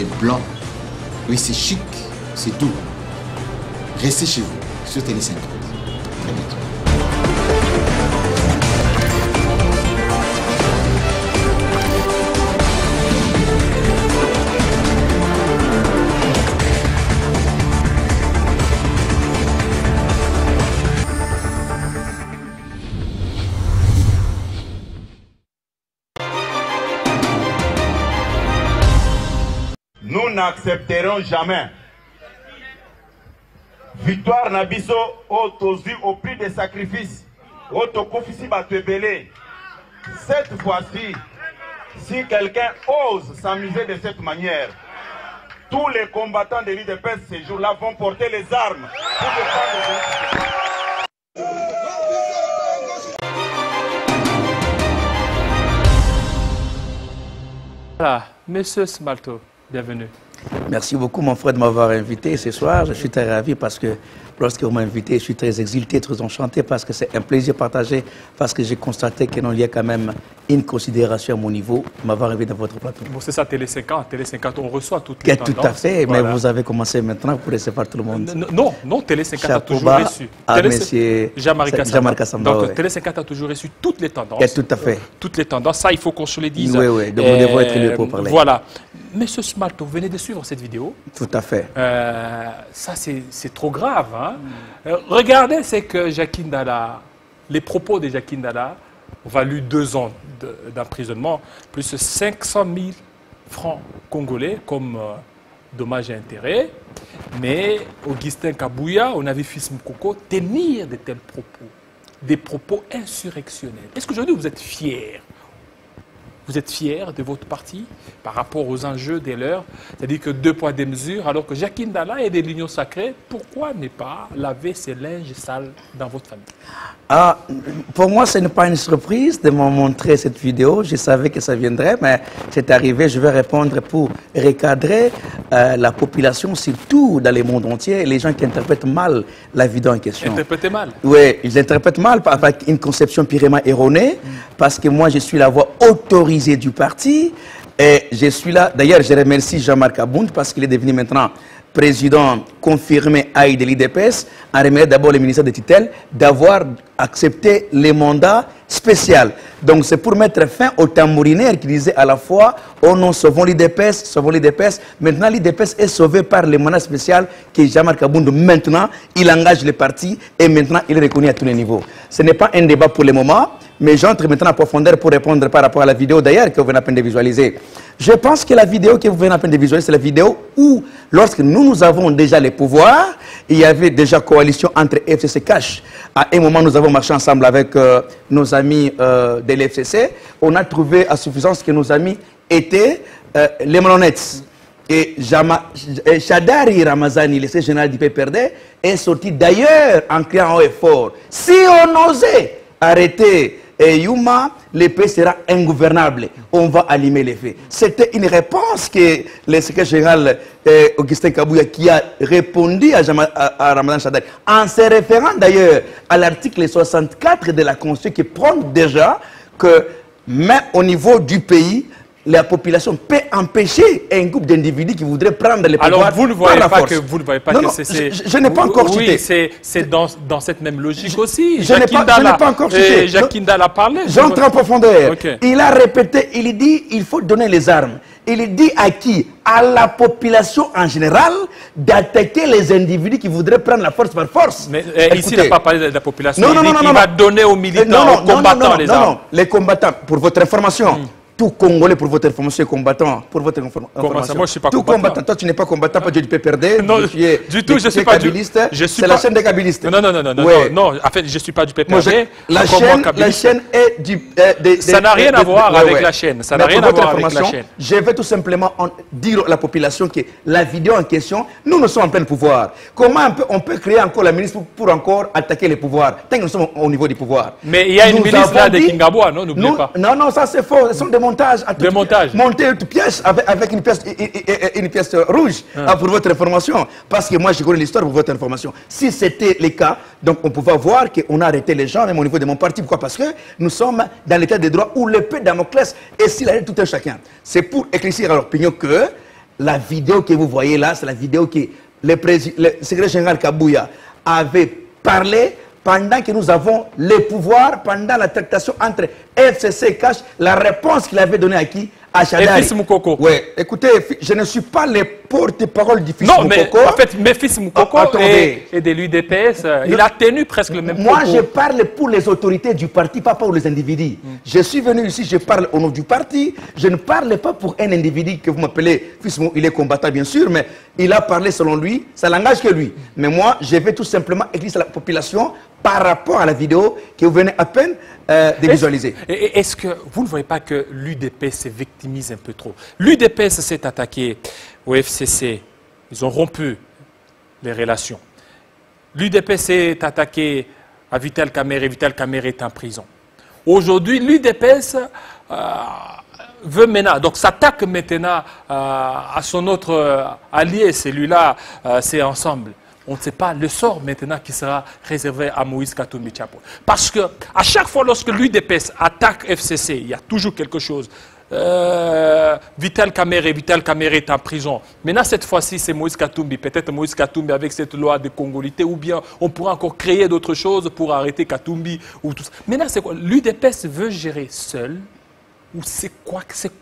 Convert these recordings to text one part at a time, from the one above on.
et blanc. Oui, c'est chic, c'est doux. Restez chez vous, sur Télé 50. Très bientôt. Nous n'accepterons jamais. Victoire Nabiso au prix des sacrifices. Cette fois-ci, si quelqu'un ose s'amuser de cette manière, tous les combattants de l'IDPS ces jours-là vont porter les armes pour défendre. Voilà, Monsieur Smalto, bienvenue. Merci beaucoup mon frère de m'avoir invité ce soir. Je suis très ravi parce que lorsque vous m'avez invité, je suis très exulté, très enchanté parce que c'est un plaisir partagé, parce que j'ai constaté qu'il y a quand même une considération à mon niveau de m'avoir invité dans votre plateau. Bon, c'est ça, Télé 50. Télé 50, on reçoit toutes les tendances. Tout à fait, voilà. Mais vous avez commencé maintenant pour recevoir tout le monde. Non, Télé 50 a toujours reçu. Monsieur Jean-Marie Kassamba. Donc, ouais. Télé 50 a toujours reçu toutes les tendances. Tout à fait. Toutes les tendances, ça, il faut qu'on se le dise. Oui, oui, donc vous devez être libre pour parler. Voilà. Monsieur Smalto, vous venez de suivre cette vidéo. Tout à fait. Ça, c'est trop grave. Hein? Regardez, c'est que Jacques Ndala, les propos de Jacques Ndala ont valu 2 ans d'emprisonnement, plus 500 000 francs congolais comme dommages et intérêts. Mais Augustin Kabouya, on a vu Fils Mkoko tenir de tels propos, des propos insurrectionnels. Est-ce qu'aujourd'hui vous êtes fiers? Vous êtes fiers de votre parti par rapport aux enjeux des leurs, c'est-à-dire que 2 poids 2 mesures, alors que Jacques Ndala est de l'Union sacrée, pourquoi ne pas laver ses linges sales dans votre famille? Pour moi, ce n'est pas une surprise de me montrer cette vidéo. Je savais que ça viendrait, mais c'est arrivé. Je vais répondre pour recadrer la population, surtout dans le monde entier, les gens qui interprètent mal la vidéo en question. Interpréter mal? Oui, ils interprètent mal avec une conception purement erronée, parce que moi, je suis la voix autorisée du parti. Et je suis là. D'ailleurs, je remercie Jean-Marc Abound parce qu'il est devenu maintenant président confirmé AI de l'IDPS, en remerciant d'abord le ministère de tutelle d'avoir accepté les mandats spéciaux. Donc c'est pour mettre fin aux tambourinaires qui disaient à la fois « Oh non, sauvons l'IDPS, sauvons l'IDPS ». Maintenant, l'IDPS est sauvé par le mandat spécial qui est Jean-Marc Abound. Maintenant, il engage les partis et maintenant, il est reconnu à tous les niveaux. Ce n'est pas un débat pour le moment, mais j'entre maintenant en profondeur pour répondre par rapport à la vidéo d'ailleurs que vous venez à peine de visualiser. Je pense que la vidéo que vous venez à peine de visualiser, c'est la vidéo où, lorsque nous avons déjà les pouvoirs, il y avait déjà coalition entre FCC Cash. À un moment, nous avons marché ensemble avec nos amis de l'FCC. On a trouvé à suffisance que nos amis étaient les malhonnêtes. Et Shadari Ramazani, le secrétaire général du PPRD, est sorti d'ailleurs en criant haut et fort. Si on osait arrêter Yuma, l'épée sera ingouvernable. On va allumer les faits. C'était une réponse que le secrétaire général Augustin Kabouya qui a répondu à Ramadan Shadari, en se référant d'ailleurs à l'article 64 de la Constitution qui prône déjà que même au niveau du pays, la population peut empêcher un groupe d'individus qui voudraient prendre les pouvoirs. Alors vous ne voyez pas que je n'ai pas encore cité. Oui, c'est dans cette même logique aussi. Je n'ai pas encore cité. Jacques Ndala a parlé. J'entre en profondeur. Okay. Il a répété, il dit il faut donner les armes. Il dit à qui? À la population en général d'attaquer les individus qui voudraient prendre la force par force. Mais ici, il n'a pas parlé de la population. Non, il dit qu'il va donner aux militants, aux combattants les armes. Non, les combattants, pour votre information. Tout Congolais, pour votre information, est combattant. Pour votre information. Moi, je ne suis pas tout combattant. Toi, tu n'es pas combattant, pas du PPRD. Non, du tout, je ne suis pas du PPRD. C'est la chaîne des kabylistes. Non, en fait, je ne suis pas du PPRD. La chaîne est du... Ça n'a rien à voir avec la chaîne. Ça n'a rien à voir avec la chaîne. Je vais tout simplement dire à la population que la vidéo en question, nous sommes en plein pouvoir. Comment on peut créer encore la ministre pour encore attaquer les pouvoirs, tant que nous sommes au niveau du pouvoir? Mais il y a une ministre là de Kingabwa, non? N'oubliez pas. Non, ça c'est faux. Ce sont des montage, monter une pièce avec une pièce rouge pour votre information. Parce que moi, je connais l'histoire pour votre information. Si c'était le cas, donc on pouvait voir qu'on a arrêté les gens, même au niveau de mon parti. Pourquoi? Parce que nous sommes dans l'état de droit où l'épée de Damoclès est s'il a tout un chacun. C'est pour éclaircir à l'opinion que la vidéo que vous voyez là, c'est la vidéo que le secrétaire général Kabouya avait parlé pendant que nous avons les pouvoirs, pendant la tractation entre FCC et Cash, la réponse qu'il avait donnée à qui? À Chadari. Et Fils Moukoko. Oui, écoutez, je ne suis pas le porte-parole du Fils Non, Moukoko. mais en fait, mais Fils Moukoko attendez. et de l'UDPS, il a tenu presque le même propos. Moi, je parle pour les autorités du parti, pas pour les individus. Je suis venu ici, je parle au nom du parti. Je ne parle pas pour un individu que vous m'appelez Fils Moukoko. Il est combattant, bien sûr, mais il a parlé selon lui. Ça n'engage que lui. Mais moi, je vais tout simplement écrire à la population par rapport à la vidéo que vous venez à peine de visualiser. Est-ce que vous ne voyez pas que l'UDPS se victimise un peu trop? L'UDPS s'est attaqué au FCC. Ils ont rompu les relations. L'UDPS s'est attaqué à Vital Kamerhe. Vital Kamerhe est en prison. Aujourd'hui, l'UDPS veut maintenant, donc s'attaque maintenant à son autre allié. Celui-là, c'est Ensemble. On ne sait pas le sort maintenant qui sera réservé à Moïse Katumbi Tchapo. Parce que à chaque fois lorsque l'UDPS attaque FCC, il y a toujours quelque chose. Vital Kamerhe est en prison. Maintenant, cette fois-ci, c'est Moïse Katumbi. Peut-être Moïse Katumbi avec cette loi de congolité, ou bien on pourra encore créer d'autres choses pour arrêter Katumbi. Ou tout ça. Maintenant, c'est quoi? L'UDPS veut gérer seul? Ou c'est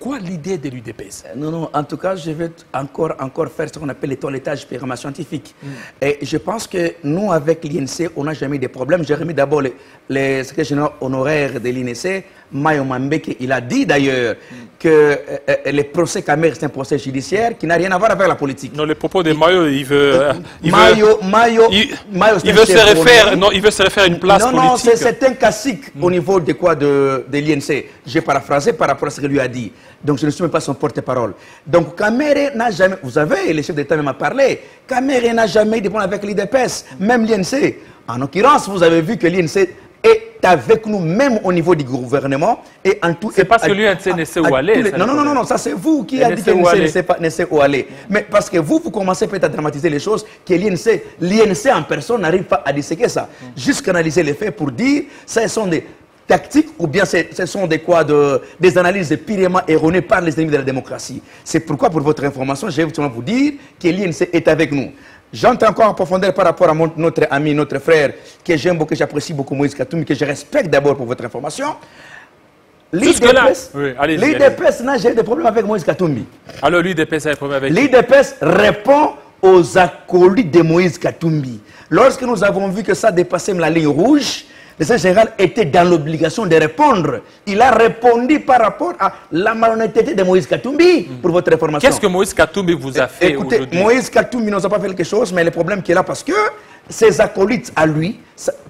quoi l'idée de l'UDPS? Non, non, en tout cas, je vais encore faire ce qu'on appelle le toilettage purement scientifique. Et je pense que nous, avec l'INC, on n'a jamais eu de problème. J'ai remis d'abord le secrétaire général honoraire de l'INC, Mayo Mambeke. Il a dit d'ailleurs que le procès Kamerhe, c'est un procès judiciaire qui n'a rien à voir avec la politique. Non, le propos de Mayo, il veut se refaire à une place politique. Non, c'est un classique au niveau de quoi de l'INC. J'ai paraphrasé par rapport à ce qu'il lui a dit. Donc je ne suis même pas son porte-parole. Donc Kamerhe n'a jamais, vous savez, le chef d'État même a parlé, Kamerhe n'a jamais eu de problème avec l'IDPS, même l'INC. En l'occurrence, vous avez vu que l'INC est avec nous, même au niveau du gouvernement. Et en tout. C'est parce que l'UNC ne sait où aller. Non, ça c'est vous qui avez dit que l'INC ne sait où aller. Mais parce que vous commencez peut-être à dramatiser les choses, que l'INC en personne n'arrive pas à disséquer ça. Jusqu'à analyser les faits pour dire, ce sont des tactiques ou bien ce sont des analyses purement erronées par les ennemis de la démocratie. C'est pourquoi, pour votre information, je vais vous dire que l'INC est avec nous. J'entends encore en profondeur par rapport à notre ami, notre frère, que j'aime beaucoup, que j'apprécie beaucoup, Moïse Katumbi, que je respecte d'abord pour votre information. L'IDPS n'a jamais de problème avec Moïse Katumbi. Alors l'IDPS a des problèmes avec l'IDPS répond aux acolytes de Moïse Katumbi. Lorsque nous avons vu que ça dépassait la ligne rouge, le secrétaire général était dans l'obligation de répondre. Il a répondu par rapport à la malhonnêteté de Moïse Katumbi, pour votre information. Qu'est-ce que Moïse Katumbi vous a fait aujourd'hui? Écoutez, Moïse Katumbi ne nous a pas fait quelque chose, mais le problème qui est là, parce que ses acolytes à lui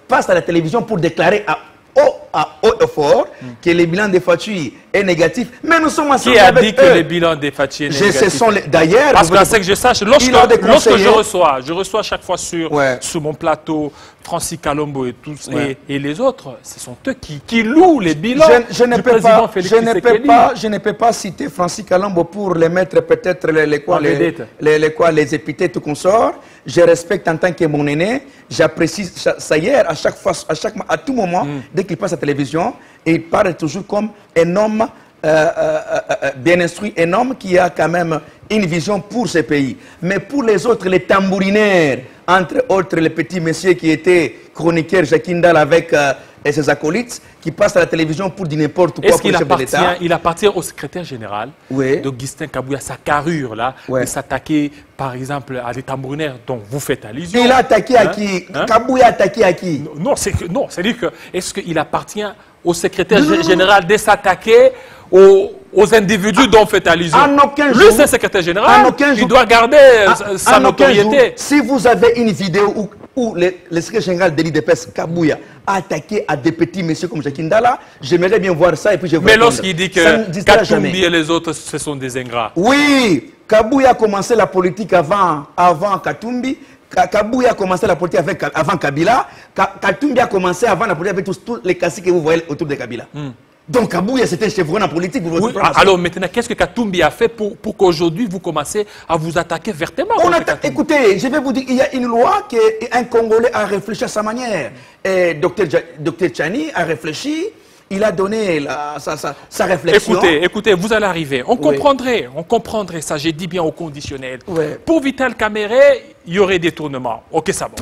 passent à la télévision pour déclarer à haut et fort que le bilan des Fatui est négatif. Mais nous sommes ensemble. Qui a dit que le bilan des Fatui est négatif? D'ailleurs, parce que c'est que je sache, lorsque je reçois chaque fois sur mon plateau Francis Kalombo et tous et les autres, ce sont eux qui louent les bilans du président Félix Tshisekedi. Je ne peux pas citer Francis Kalombo pour les mettre peut-être les épithètes ou consorts. Je respecte en tant que mon aîné. J'apprécie ça hier, à tout moment, dès qu'il passe à la télévision, et il parle toujours comme un homme bien instruit, un homme qui a quand même une vision pour ce pays. Mais pour les autres, les tambourinaires, entre autres les petits messieurs qui étaient chroniqueurs Jacques Ndal avec et ses acolytes, qui passent à la télévision pour dire n'importe quoi pour le chef de l'État. Il appartient au secrétaire général d'Augustin Kabouya, sa carrure là, de s'attaquer par exemple à des tambourinaires dont vous faites allusion. Il a attaqué à qui? Kabouya a attaqué à qui? Non, c'est-à-dire que est-ce qu'il appartient au secrétaire général de s'attaquer aux individus dont vous faites allusion? Lui, c'est le secrétaire général, il doit garder sa notoriété. Si vous avez une vidéo où le secrétaire général de l'IDPS, Kabouya, a attaqué à des petits messieurs comme Jacques Ndala, j'aimerais bien voir ça et puis je vais Mais lorsqu'il dit que Katumbi et les autres, ce sont des ingrats. Oui, Kabouya a commencé la politique avant Katumbi. Kabouya a commencé la politique avant Kabila. Katumbi a commencé avant la politique avec tous les caciques que vous voyez autour de Kabila. Donc Kabouya, c'était un chevron en politique. Alors maintenant, qu'est-ce que Katumbi a fait pour qu'aujourd'hui vous commencez à vous attaquer vertement? Écoutez, je vais vous dire, il y a une loi qu'un Congolais a réfléchi à sa manière. Et Dr Tchani a réfléchi il a donné sa réflexion. Écoutez, vous allez arriver. On comprendrait ça, j'ai dit bien au conditionnel. Ouais. Pour Vital Kamerhe, il y aurait des tournements. Ok, ça va.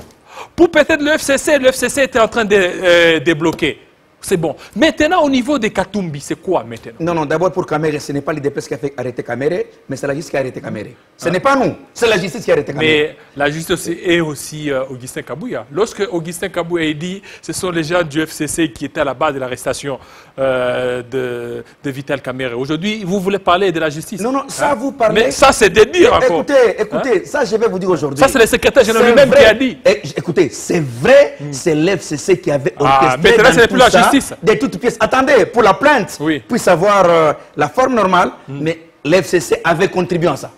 Pour peut-être le FCC était en train de débloquer. C'est bon. Maintenant, au niveau des Katumbi, c'est quoi maintenant? Non, d'abord pour Kamerhe, ce n'est pas l'IDPS qui a fait arrêter Kamerhe, mais c'est la justice qui a arrêté Kamerhe. Ce n'est pas nous, c'est la justice qui a arrêté Kamerhe. Mais la justice est aussi Augustin Kabouya. Lorsque Augustin Kabouya dit ce sont les gens du FCC qui étaient à la base de l'arrestation de Vital Kamerhe. Aujourd'hui, vous voulez parler de la justice? Non, ça vous parlez... Mais ça, c'est des dires encore. Écoutez, ça je vais vous dire aujourd'hui. Ça, c'est le secrétaire général lui-même qui a dit. Écoutez, c'est vrai, c'est l'FCC qui avait orchestré maintenant, c'est plus la justice. De toutes pièces. Attendez, pour la plainte, puisse avoir la forme normale, mais l'FCC avait contribué à ça.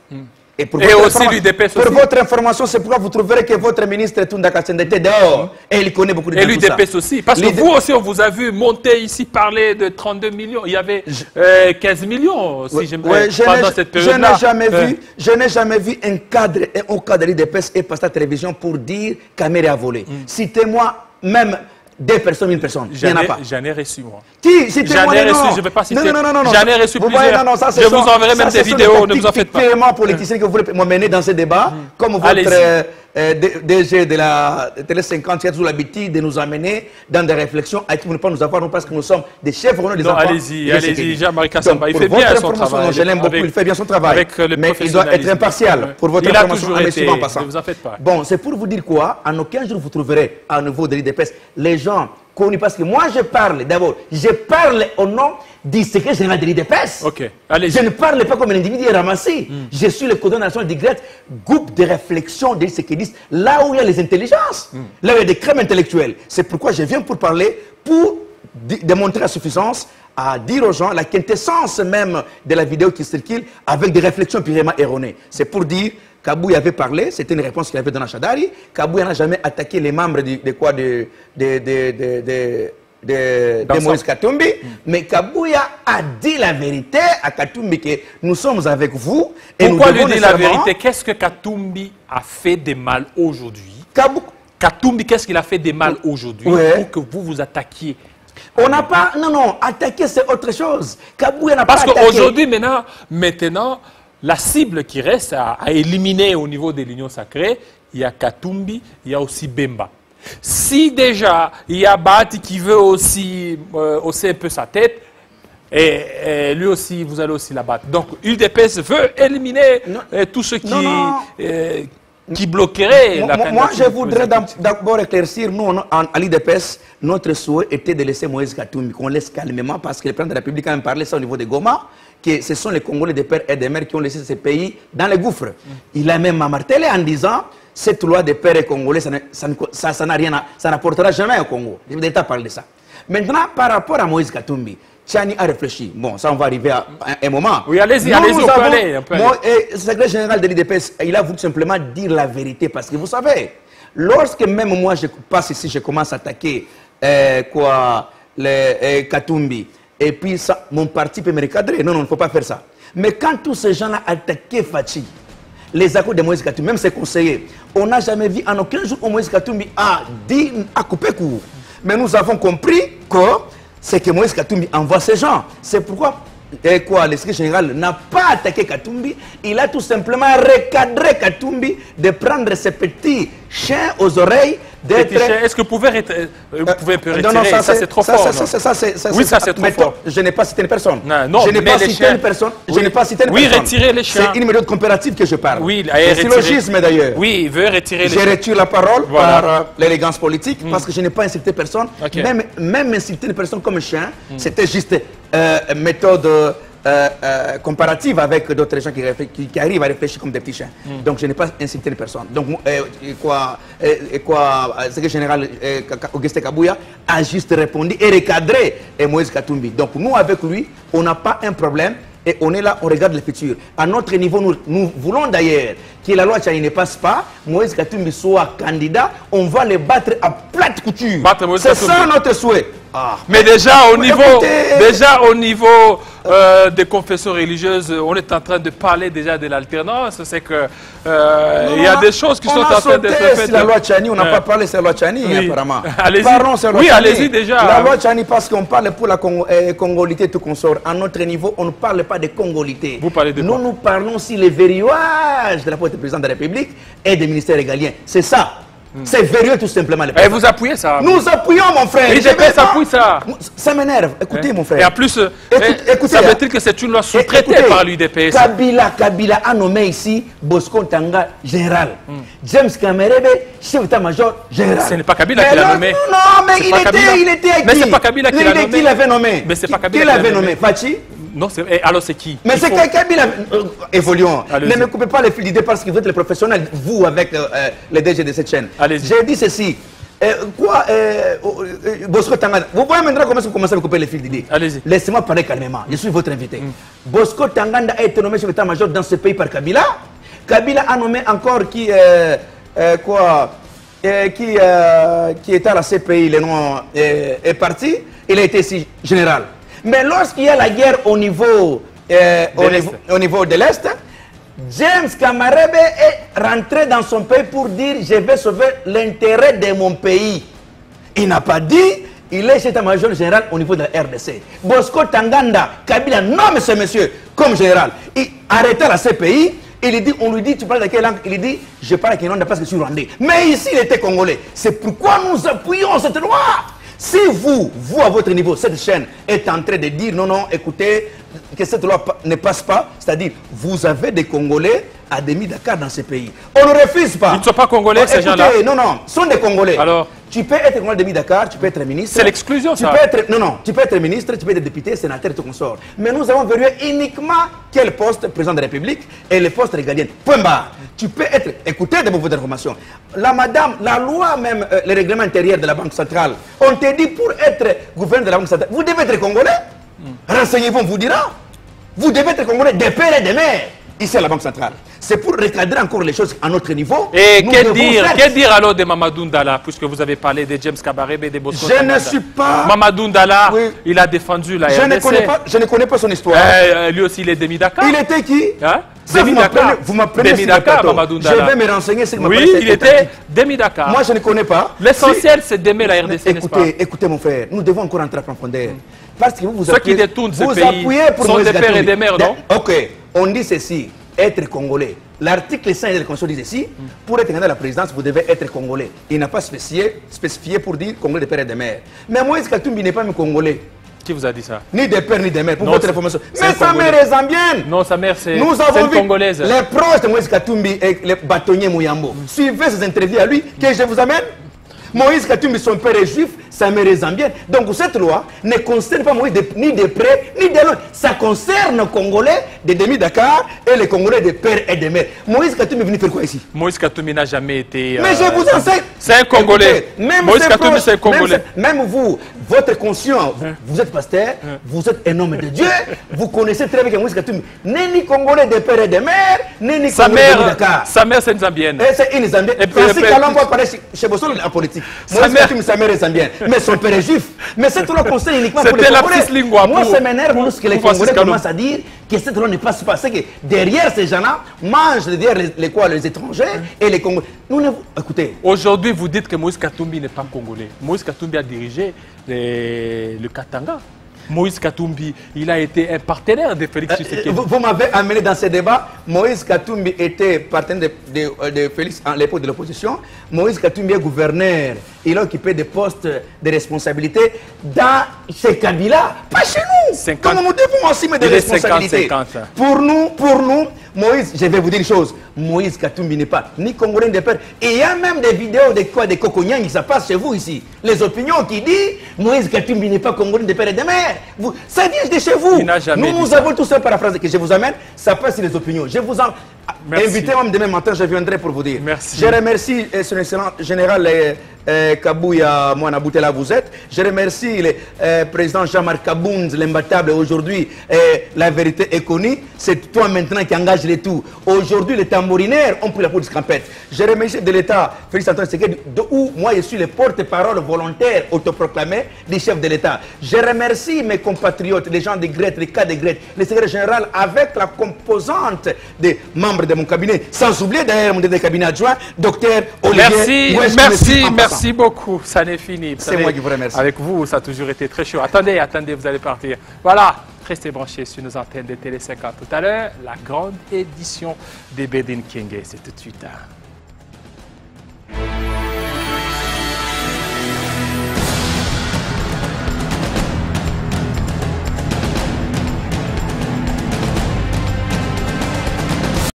Et aussi l'UDPS aussi. Pour votre information, c'est pourquoi vous trouverez que votre ministre Tunda Kassende était dehors. Et il connaît beaucoup de choses. Et l'UDPS aussi. Parce que vous aussi, on vous a vu monter ici, parler de 32 millions. Il y avait 15 millions, si pendant cette période-là. Je n'ai jamais vu un cadre de l'UDPS et passer à la télévision pour dire Kamerhe a volé. Citez-moi même 2 personnes, 1 personne. Il n'y en a pas. J'en ai reçu, moi. Qui? J'en ai reçu, je ne vais pas citer. Non. J'en ai reçu plusieurs. Je vous enverrai même des vidéos, ne vous en faites pas. C'est politiciens que vous voulez m'emmener dans ce débat, comme votre DG de la Télé 50 qui a toujours l'habitude de nous amener dans des réflexions à qui vous ne pas nous avoir, non parce que nous sommes des chefs, des enfants. Allez-y, Jean-Marie Kassamba, il fait bien son travail. Je l'aime beaucoup, il fait bien son travail. Mais il doit être impartial pour votre information. Il a toujours été, ne vous en faites pas. Bon, c'est pour vous dire quoi? En aucun jour vous trouverez à nouveau de l'IDPS les gens connus, parce que moi je parle d'abord, je parle au nom du secrétaire général de l'IDPS. Je ne parle pas comme un individu ramassé. Je suis le coordonnateur national du GRET, groupe de réflexion de ce qui disent là où il y a les intelligences, là où il y a des crèmes intellectuelles. C'est pourquoi je viens pour parler, pour démontrer la suffisance, à dire aux gens la quintessence même de la vidéo qui circule avec des réflexions purement erronées. C'est pour dire Kabouya avait parlé, c'était une réponse qu'il avait donnée à Chadari. Kabouya n'a jamais attaqué les membres de Moïse Katumbi, mais Kabouya a dit la vérité à Katumbi que nous sommes avec vous. Et pourquoi lui dire la vérité? Qu'est-ce que Katumbi a fait de mal aujourd'hui? Katumbi, qu'est-ce qu'il a fait de mal aujourd'hui pour que vous vous attaquiez? On n'a pas... Non, attaquer c'est autre chose. Kabouya n'a pas attaqué. Parce qu'aujourd'hui, maintenant, la cible qui reste à éliminer au niveau de l'Union sacrée, il y a Katumbi, il y a aussi Bemba. Si déjà il y a Bati qui veut aussi hausser un peu sa tête, et lui aussi, vous allez aussi la battre. Donc l'UDPS veut éliminer tout ce qui bloquerait la candidature. Moi, je voudrais d'abord éclaircir, nous, à l'UDPS, notre souhait était de laisser Moïse Katumbi, qu'on laisse calmement, parce que le président de la République a même parlé ça au niveau de Goma, que ce sont les Congolais de père et de mère qui ont laissé ce pays dans les gouffres. Il a même martelé en disant cette loi de père et congolais, ça n'apportera jamais au Congo. L'État parle de ça. Maintenant, par rapport à Moïse Katumbi, Tchani a réfléchi. Bon, ça, on va arriver à un moment. Oui, allez-y, on peut aller. Le secrétaire général de l'IDPS, il a voulu simplement dire la vérité. Parce que vous savez, lorsque même moi, je passe ici, je commence à attaquer Katumbi, et puis ça, mon parti peut me recadrer. Non, il ne faut pas faire ça. Mais quand tous ces gens-là attaquaient Fachi, les accords de Moïse Katumbi, même ses conseillers, on n'a jamais vu en aucun jour où Moïse Katumbi a coupé court. Mais nous avons compris que c'est que Moïse Katumbi envoie ces gens. C'est pourquoi le secrétaire général n'a pas attaqué Katumbi. Il a tout simplement recadré Katumbi de prendre ses petits chiens aux oreilles. Est-ce que vous pouvez retirer? Non, ça c'est trop fort. Oui, ça c'est trop fort. Je n'ai pas cité une personne. Je n'ai pas cité une personne. Oui, retirer les chiens. C'est une méthode comparative que je parle. Oui, c'est syllogisme d'ailleurs. Oui, il veut retirer les chiens. Je retire la parole par l'élégance politique parce que je n'ai pas insulté personne. Même insulter une personne comme un chien, c'était juste méthode comparative avec d'autres gens qui arrivent à réfléchir comme des petits chiens. Donc je n'ai pas insulté une personne. Donc secrétaire général Augustin Kabouya a juste répondu et recadré Moïse Katumbi. Donc nous avec lui, on n'a pas un problème. Et on est là, on regarde le futur. À notre niveau, nous voulons d'ailleurs que la loi Tchani ne passe pas, Moïse Katumbi soit candidat, on va le battre à plate couture. C'est ça notre souhait. Mais déjà Écoutez, au niveau des confessions religieuses, on est en train de parler déjà de l'alternance. C'est que il y a des choses qui sont en train d'être faites. La loi Tchani, on n'a pas parlé sur la loi Tchani, Oui. apparemment. Allez-y. Parlons sur la loi Oui, Tchani. allez-y déjà. La loi Tchani, parce qu'on parle pour la congolité, tout consort. À notre niveau, on ne parle pas de congolité. Vous parlez de quoi? Nous parlons aussi les verrouillages de la poste du président de la République et des ministères régaliens. C'est ça. C'est verrouillé tout simplement. Et vous appuyez ça? Nous appuyons, mon frère. l'UDPS appuie ça. Ça m'énerve. Écoutez, mon frère. Et en plus, écoutez, ça veut dire que c'est une loi sous-traitée écoutez, par l'UDPS. Kabila a nommé ici Bosco Ntanga général. James Kamerebe, chef d'état-major général. Ce n'est pas Kabila qui l'a nommé. Non, mais C'est pas Kabila. il était qui? Mais c'est pas Kabila qui l'a nommé. Qui l'avait nommé? Mais c'est pas Kabila qui qui l'a l'avait nommé. nommé? Fachi? Non, alors c'est qui? Mais c'est Kabila. Évoluons. Allez-y. Ne me coupez pas les fils d'idée parce que vous êtes les professionnels, vous, avec les DG de cette chaîne. Allez-y. J'ai dit ceci. Bosco Tanga, vous voyez maintenant comment vous commencez à me couper les fils d'idée. Allez-y. Laissez-moi parler calmement. Je suis votre invité. Bosco Tanganda a été nommé chef d'état-major dans ce pays par Kabila. Kabila a nommé encore qui était à la CPI, le nom est parti. Il a été ici général. Mais lorsqu'il y a la guerre au niveau de l'Est, James Kamerebe est rentré dans son pays pour dire « Je vais sauver l'intérêt de mon pays ». Il n'a pas dit « Il est chef d'état-major général au niveau de la RDC ». Bosco Tanganda, Kabila nomme ce monsieur comme général. Il arrête la CPI. On lui dit, tu parles de quelle langue? Il dit, je parle avec une langue parce que je suis rwandais. Mais ici, il était congolais. C'est pourquoi nous appuyons cette loi. Si vous, à votre niveau, cette chaîne est en train de dire, non, non, écoutez, que cette loi ne passe pas, c'est-à-dire, vous avez des Congolais à demi-Dakar dans ce pays. On ne refuse pas. Ils ne sont pas congolais, ces gens-là? Non, non, ce sont des Congolais. Alors? Tu peux être Congolais demi-Dakar, tu peux être ministre. C'est l'exclusion, ça. Tu peux être ministre, tu peux être député, sénateur et tout consort. Mais nous avons verrouillé uniquement quel poste, président de la République, et les postes régaliens. Point barre. Tu peux être, écoutez de vos informations. La loi même, le règlement intérieur de la Banque centrale, on te dit pour être gouverneur de la Banque centrale, vous devez être Congolais. Renseignez-vous, on vous dira. Vous devez être Congolais des pères et des mères. Ici à la Banque centrale. C'est pour recadrer encore les choses à notre niveau. Et que dire alors de Mamadou Ndala, puisque vous avez parlé de James Kabarebe et de Bosco Tanganda. Je ne suis pas... Mamadou Ndala, oui. Il a défendu la RDC. Je ne connais pas son histoire. Lui aussi, il est demi-Dakar. Il était qui? Hein? Vous m'apprenez demi-Dakar, Mamadou Ndala. Je vais me renseigner sur ma Oui, il était demi-Dakar. Moi, je ne connais pas. L'essentiel, c'est d'aimer la RDC, n'est-ce pas? Écoutez, mon frère, nous devons encore entrer en profondeur. Parce que vous Ceux qui détournent ce pays pour sont des pères et des mères, non? Ok, on dit ceci, être congolais. L'article 5 de la Constitution dit ceci, pour être candidat à la présidence, vous devez être congolais. Il n'a pas spécifié pour dire congolais des pères et des mères. Mais Moïse Katumbi n'est pas un congolais. Qui vous a dit ça? Ni des pères ni des mères, pour Non, votre information. c'est Mais un sa Congolais. mère est zambienne. Non, sa mère, c'est Nous avons une vu Congolaise. les proches de Moïse Katumbi et le bâtonnier Mouyambo. Suivez ces interviews à lui que je vous amène. Moïse Katumbi, son père est juif, sa mère est zambienne. Donc cette loi ne concerne pas Moïse ni de près ni de loin. Ça concerne les Congolais de demi-Dakar et les Congolais de père et de mère. Moïse Katumbi est venu faire quoi ici? Moïse Katumbi n'a jamais été... Mais je vous enseigne. C'est un Congolais. Écoutez, même Moïse ses Katumbi, proches, c'est un Congolais. Même vous, votre conscient, vous êtes pasteur, vous êtes un homme de Dieu, vous connaissez très bien que Moïse Katumbi n'est ni Congolais de père et de mère, ni Sa Congolais de mère, Dakar. sa mère, c'est une Zambienne. C'est une Zambienne. Et puis, Francis Kalamba apparaît chez Bossolo en politique. Moïse Katumbi, sa mère est zambienne. Mais son père est juif. Mais cette loi concerne uniquement pour les C'était la Congolais. petite lingua Moi, pour- ça m'énerve lorsque les pour Francis Congolais Kalamba. commencent à dire que cette loi ne passe pas. C'est que derrière ces gens-là, mangent derrière les étrangers et les Congolais. Nous ne... Écoutez. Aujourd'hui, vous dites que Moïse Katumbi n'est pas congolais. Moïse Katumbi a dirigé le Katanga. Moïse Katumbi, il a été un partenaire de Félix Tshisekedi. Vous m'avez amené dans ce débat. Moïse Katumbi était partenaire de Félix à l'époque de l'opposition. Moïse Katumbi est gouverneur. Il a occupé des postes de responsabilité dans ces Kabila, pas chez nous. 50. Donc nous devons assumer des Il est responsabilités. 50-50. Pour nous, Moïse, je vais vous dire une chose. Moïse Katumbi n'est pas ni Congolais ni de père. Et il y a même des vidéos de quoi, des Kokonyang, ça passe chez vous ici. Les opinions qui disent Moïse Katumbi n'est pas Congolais de père et de mère. Ça vient de chez vous. Il n'a jamais dit Nous ça. avons tout ça paraphrasé que je vous amène. Ça passe sur les opinions. Merci. Invitez-moi demain matin, je viendrai pour vous dire. Merci. Je remercie son excellent général Kabouya Mouanaboutela, vous êtes. Je remercie le président Jean-Marc Kabound, l'imbattable. Aujourd'hui, la vérité est connue. C'est toi maintenant qui engage les tout. Aujourd'hui, les tambourinaires ont pris la police campette. Je remercie de l'État, Félix Antoine Tshisekedi, où moi je suis le porte-parole volontaire autoproclamé du chef de l'État. Je remercie mes compatriotes, les gens de Grette, les cas de Grette, le secrétaire général avec la composante des membres de mon cabinet, sans oublier d'ailleurs mon cabinet adjoint, docteur Olivier. Merci beaucoup. Ça n'est fini. C'est moi qui vous remercie. Avec vous, ça a toujours été très chaud. Attendez, vous allez partir. Voilà, restez branchés sur nos antennes de Télé 50. Tout à l'heure, la grande édition des Bedin King. C'est tout de suite.